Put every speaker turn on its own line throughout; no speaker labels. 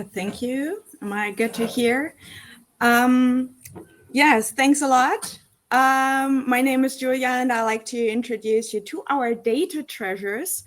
Thank you. Am I good to hear? Yes, thanks a lot. My name is Julia, and I'd like to introduce you to our data treasures.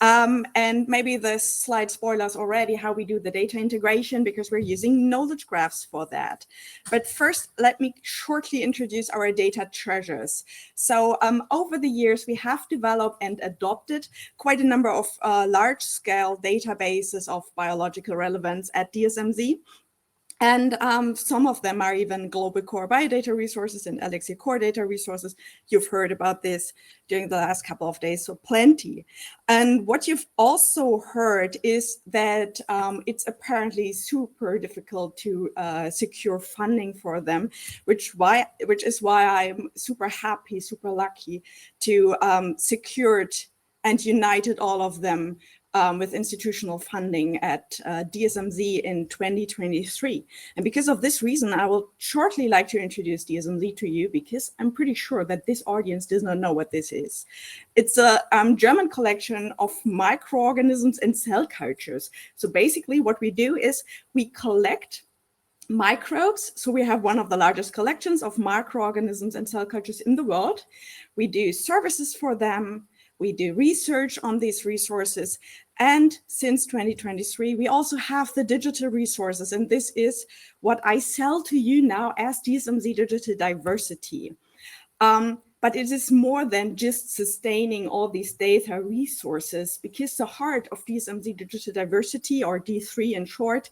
And maybe this slide spoilers already how we do the data integration because we're using knowledge graphs for that. But first, let me shortly introduce our data treasures. So over the years, we have developed and adopted quite a number of large-scale databases of biological relevance at DSMZ. And some of them are even global core biodata resources and Elixir core data resources. You've heard about this during the last couple of days, so plenty. And what you've also heard is that it's apparently super difficult to secure funding for them, which is why I'm super happy, super lucky to secured and united all of them with institutional funding at DSMZ in 2023. And because of this reason, I will shortly like to introduce DSMZ to you because I'm pretty sure that this audience does not know what this is. It's a German collection of microorganisms and cell cultures. So basically what we do is we collect microbes. So we have one of the largest collections of microorganisms and cell cultures in the world. We do services for them. We do research on these resources. And since 2023, we also have the digital resources. And this is what I sell to you now as DSMZ Digital Diversity. But it is more than just sustaining all these data resources, because the heart of DSMZ Digital Diversity, or D3 in short,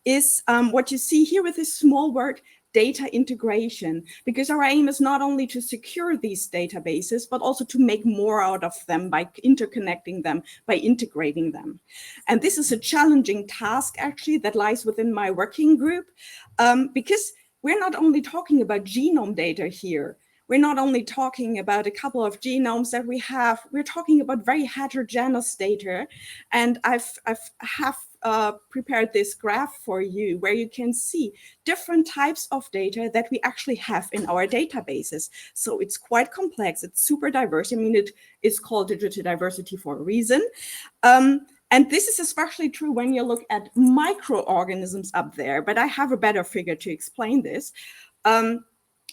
is what you see here with this small word, data integration, because our aim is not only to secure these databases, but also to make more out of them by interconnecting them, by integrating them. And this is a challenging task, actually, that lies within my working group, because we're not only talking about genome data here. We're not only talking about a couple of genomes that we have, we're talking about very heterogeneous data. And I have prepared this graph for you where you can see different types of data that we actually have in our databases. So it's quite complex, it's super diverse. I mean, it is called digital diversity for a reason. And this is especially true when you look at microorganisms up there, but I have a better figure to explain this.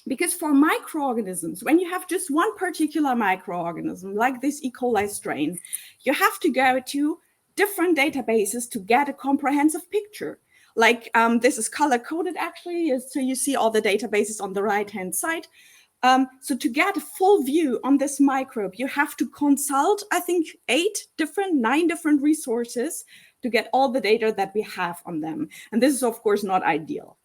Because for microorganisms, when you have just one particular microorganism, like this E. coli strain, you have to go to different databases to get a comprehensive picture. Like this is color-coded, actually, so you see all the databases on the right-hand side. So to get a full view on this microbe, you have to consult, I think, 9 different resources to get all the data that we have on them. And this is, of course, not ideal.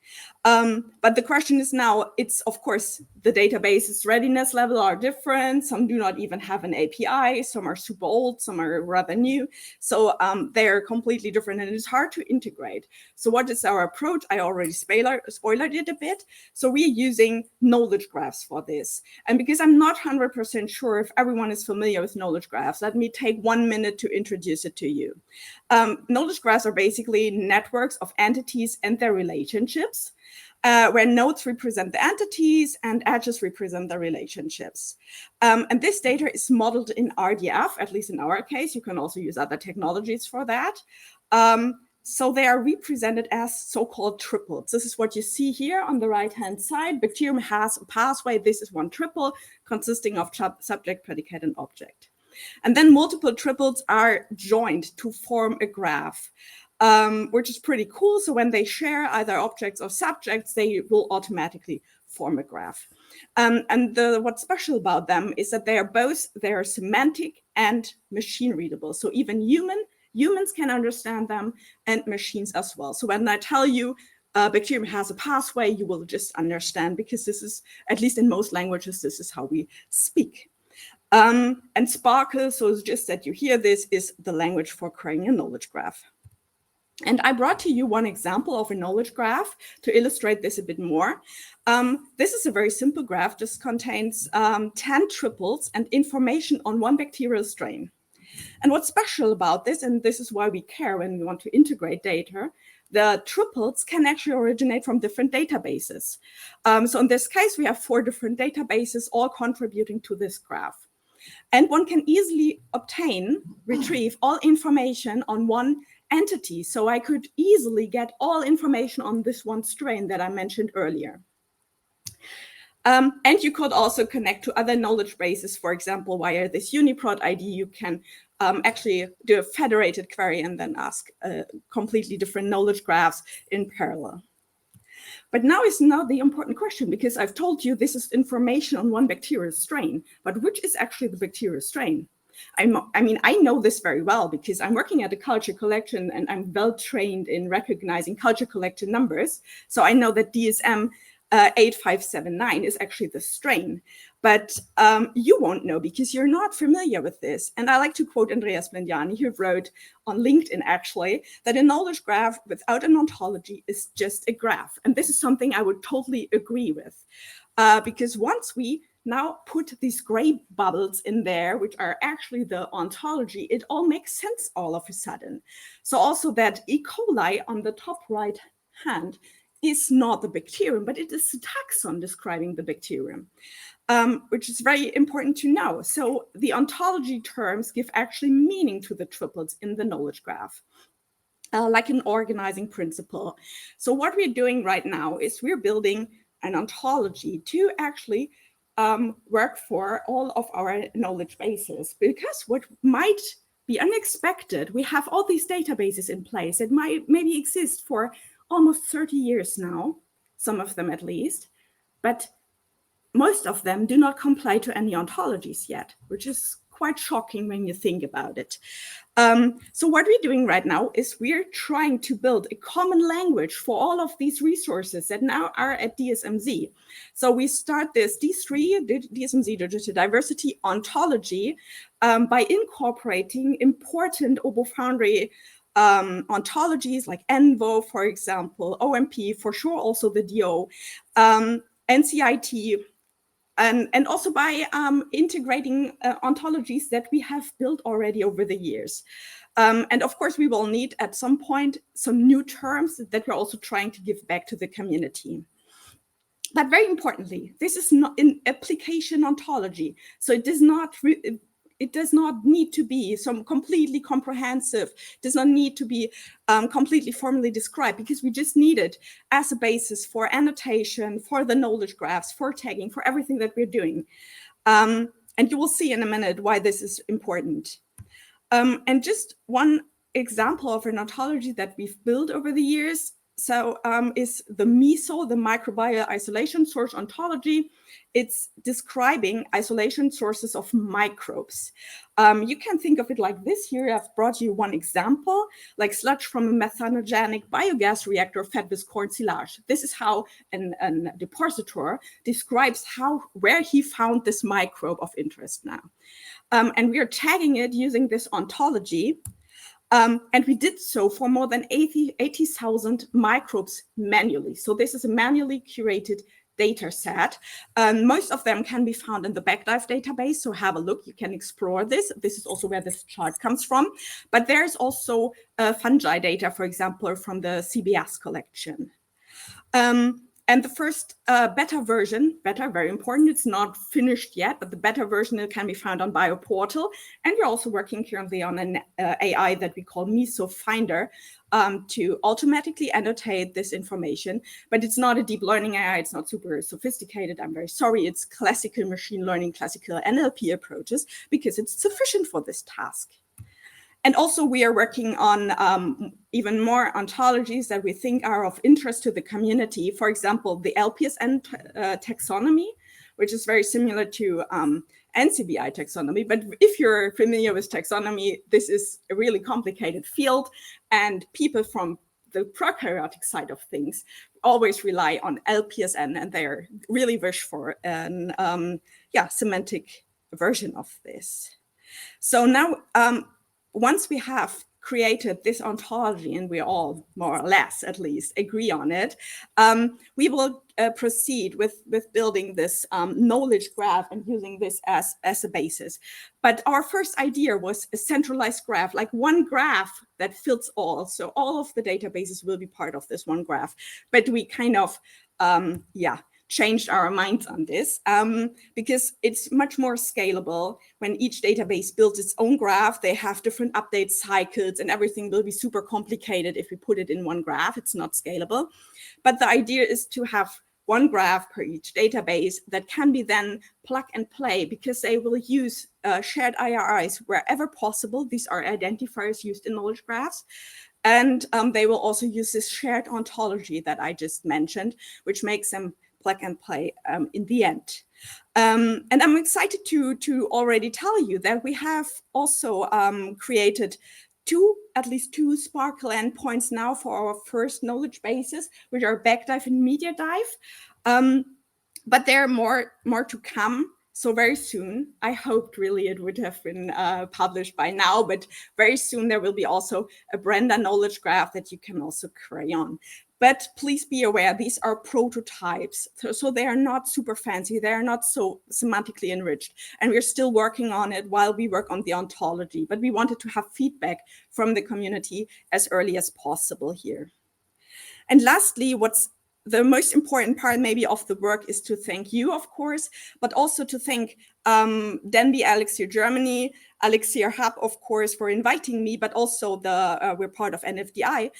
But the question is now, it's, of course, the database's readiness level are different. Some do not even have an API. Some are super old. Some are rather new. So they're completely different, and it's hard to integrate. So what is our approach? I already spoiled it a bit. So we're using knowledge graphs for this. And because I'm not 100% sure if everyone is familiar with knowledge graphs, let me take 1 minute to introduce it to you. Knowledge graphs are basically networks of entities and their relationships, where nodes represent the entities and edges represent the relationships. And this data is modeled in RDF, at least in our case. You can also use other technologies for that. So they are represented as so-called triples. This is what you see here on the right-hand side. Bacterium has a pathway. This is one triple consisting of subject, predicate, and object. And then multiple triples are joined to form a graph, which is pretty cool. So when they share either objects or subjects, they will automatically form a graph. And what's special about them is that they are semantic and machine readable. So even humans can understand them, and machines as well. So when I tell you bacterium has a pathway, you will just understand, because this is, at least in most languages, this is how we speak. And Sparkle, so it's just that you hear this, is the language for creating a knowledge graph. And I brought to you one example of a knowledge graph to illustrate this a bit more. This is a very simple graph, just contains 10 triples and information on one bacterial strain. And what's special about this, and this is why we care when we want to integrate data, the triples can actually originate from different databases. So in this case, we have 4 different databases, all contributing to this graph. And one can easily retrieve all information on one entity. So I could easily get all information on this one strain that I mentioned earlier. And you could also connect to other knowledge bases. For example, via this UniProt ID, you can actually do a federated query and then ask completely different knowledge graphs in parallel. But now is not the important question, because I've told you this is information on one bacterial strain, but which is actually the bacterial strain? I mean, I know this very well because I'm working at a culture collection and I'm well trained in recognizing culture collection numbers. So I know that DSM 8579 is actually the strain, but you won't know because you're not familiar with this. And I like to quote Andreas Blendiani, who wrote on LinkedIn actually, that a knowledge graph without an ontology is just a graph. And this is something I would totally agree with, because once we now put these gray bubbles in there, which are actually the ontology, it all makes sense all of a sudden. So also that E. coli on the top right hand is not the bacterium, but it is a taxon describing the bacterium, which is very important to know. So the ontology terms give actually meaning to the triplets in the knowledge graph, like an organizing principle. So what we're doing right now is we're building an ontology to actually work for all of our knowledge bases, because what might be unexpected, we have all these databases in place that might maybe exist for almost 30 years now, some of them at least, but most of them do not comply to any ontologies yet, which is quite shocking when you think about it. So what we're doing right now is we're trying to build a common language for all of these resources that now are at DSMZ. So we start this D3, DSMZ Digital Diversity Ontology, by incorporating important OBO Foundry ontologies like ENVO, for example, OMP, for sure also the DO, NCIT, and also by integrating ontologies that we have built already over the years. And of course, we will need at some point some new terms that we're also trying to give back to the community. But very importantly, this is not an application ontology. So it does not need to be some completely comprehensive, does not need to be completely formally described, because we just need it as a basis for annotation, for the knowledge graphs, for tagging, for everything that we're doing. And you will see in a minute why this is important. And just one example of an ontology that we've built over the years, so is the MISO, the Microbial Isolation Source Ontology. It's describing isolation sources of microbes. You can think of it like this. Here I've brought you one example, like sludge from a methanogenic biogas reactor fed with corn silage. This is how a depositor describes where he found this microbe of interest now. And we are tagging it using this ontology. And we did so for more than 80,000 microbes manually. So this is a manually curated data set. Most of them can be found in the BackDive database. So have a look, you can explore this. This is also where this chart comes from. But there's also fungi data, for example, from the CBS collection. And the first beta version, very important, it's not finished yet, but the beta version can be found on BioPortal. And we're also working currently on an AI that we call MISO Finder to automatically annotate this information. But it's not a deep learning AI, it's not super sophisticated, I'm very sorry. It's classical machine learning, classical NLP approaches, because it's sufficient for this task. And also we are working on even more ontologies that we think are of interest to the community. For example, the LPSN taxonomy, which is very similar to NCBI taxonomy. But if you're familiar with taxonomy, this is a really complicated field, and people from the prokaryotic side of things always rely on LPSN, and they really wish for an semantic version of this. So now, once we have created this ontology, and we all more or less at least agree on it, we will proceed with building this knowledge graph and using this as a basis. But our first idea was a centralized graph, like one graph that fits all. So all of the databases will be part of this one graph. But we kind of, changed our minds on this because it's much more scalable. When each database builds its own graph, they have different update cycles and everything will be super complicated if we put it in one graph. It's not scalable. But the idea is to have one graph per each database that can be then plug and play, because they will use shared IRIs wherever possible. These are identifiers used in knowledge graphs. And they will also use this shared ontology that I just mentioned, which makes them plug and play in the end. And I'm excited to already tell you that we have also created at least two Sparkle endpoints now for our first knowledge bases, which are Backdive and MediaDive. But there are more to come. So very soon, I hoped really it would have been published by now, but very soon there will be also a Brenda knowledge graph that you can also query on. But please be aware, these are prototypes. So they are not super fancy. They are not so semantically enriched. And we're still working on it while we work on the ontology. But we wanted to have feedback from the community as early as possible here. And lastly, what's the most important part maybe of the work is to thank you, of course, but also to thank Denby Elixir Germany, Elixir Hub, of course, for inviting me, but also we're part of NFDI.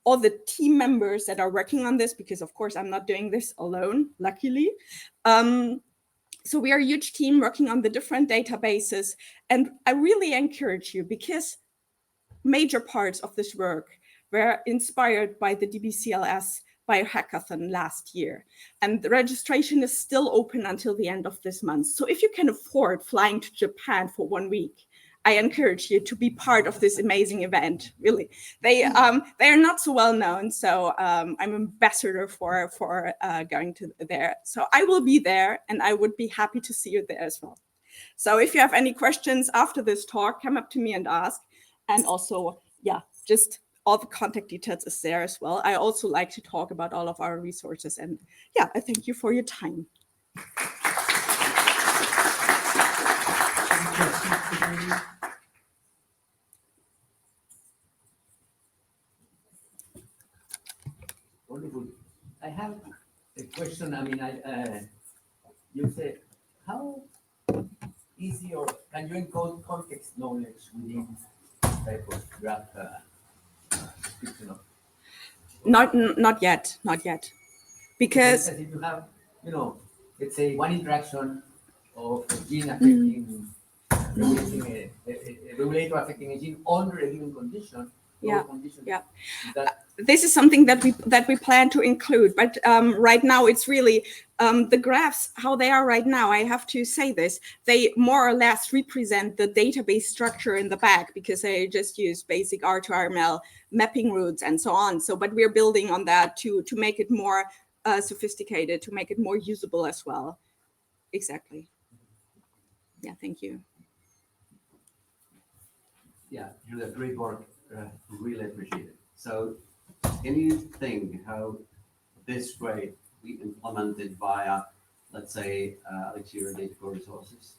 All the team members that are working on this, because of course I'm not doing this alone, luckily. So we are a huge team working on the different databases. And I really encourage you, because major parts of this work were inspired by the DBCLS biohackathon last year. And the registration is still open until the end of this month. So if you can afford flying to Japan for 1 week, I encourage you to be part of this amazing event, really. They are not so well known, so I'm ambassador for going to there. So I will be there, and I would be happy to see you there as well. So if you have any questions after this talk, come up to me and ask. And also, yeah, just all the contact details is there as well. I also like to talk about all of our resources. And yeah, I thank you for your time.
Wonderful. I have a question. I mean, you said, how easy or can you encode context knowledge within this type of graph description of?
Not yet. Because
if you have, let's say one interaction of a gene affecting a regulator affecting a gene under a given condition.
This is something that we plan to include, but right now it's really the graphs, how they are right now. I have to say this, they more or less represent the database structure in the back, because they just use basic R2RML mapping routes and so on. So, but we're building on that to make it more sophisticated, to make it more usable as well. Exactly. Yeah, thank you.
Yeah, you do great work. Really appreciate it. So, can you think how this way we implemented via, let's say, Elixir data core resources?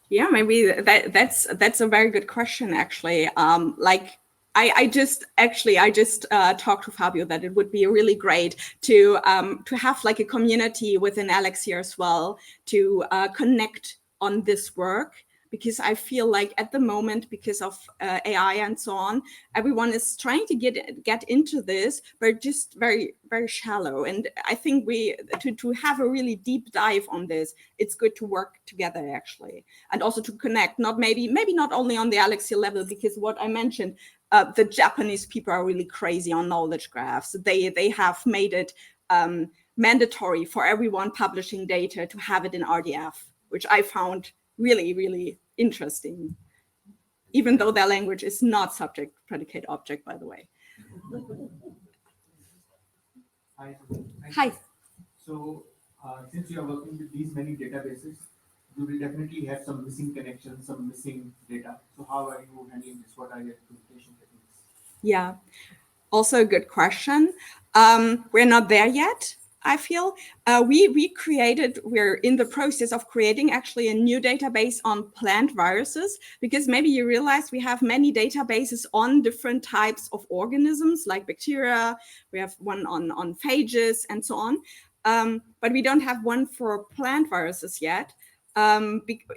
Yeah, maybe that's a very good question, actually. I just talked to Fabio that it would be really great to have like a community within Elixir as well to connect on this work. Because I feel like at the moment, because of AI and so on, everyone is trying to get into this, but just very, very shallow. And I think to have a really deep dive on this, it's good to work together, actually. And also to connect, maybe not only on the Elixir level, because what I mentioned, the Japanese people are really crazy on knowledge graphs. They have made it mandatory for everyone publishing data to have it in RDF, which I found really, really interesting, even though their language is not subject, predicate, object, by the way. Hi.
So since you are working with these many databases, you will definitely have some missing connections, some missing data. So how are you handling this? What are your implementation techniques?
Yeah, also a good question. We're not there yet. I feel. We're in the process of creating actually a new database on plant viruses, because maybe you realize we have many databases on different types of organisms like bacteria. We have one on phages and so on. But we don't have one for plant viruses yet,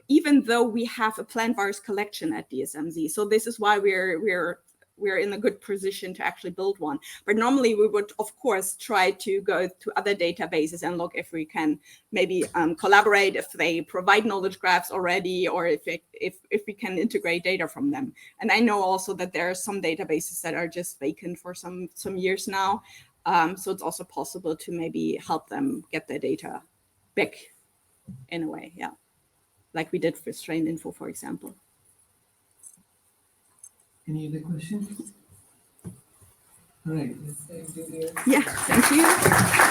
even though we have a plant virus collection at DSMZ. So this is why we're in a good position to actually build one. But normally we would, of course, try to go to other databases and look if we can maybe collaborate, if they provide knowledge graphs already, or if we can integrate data from them. And I know also that there are some databases that are just vacant for some years now. So it's also possible to maybe help them get their data back in a way, yeah. Like we did for strain info, for example.
Any other questions? All right, let's do there.
Yeah, thank you.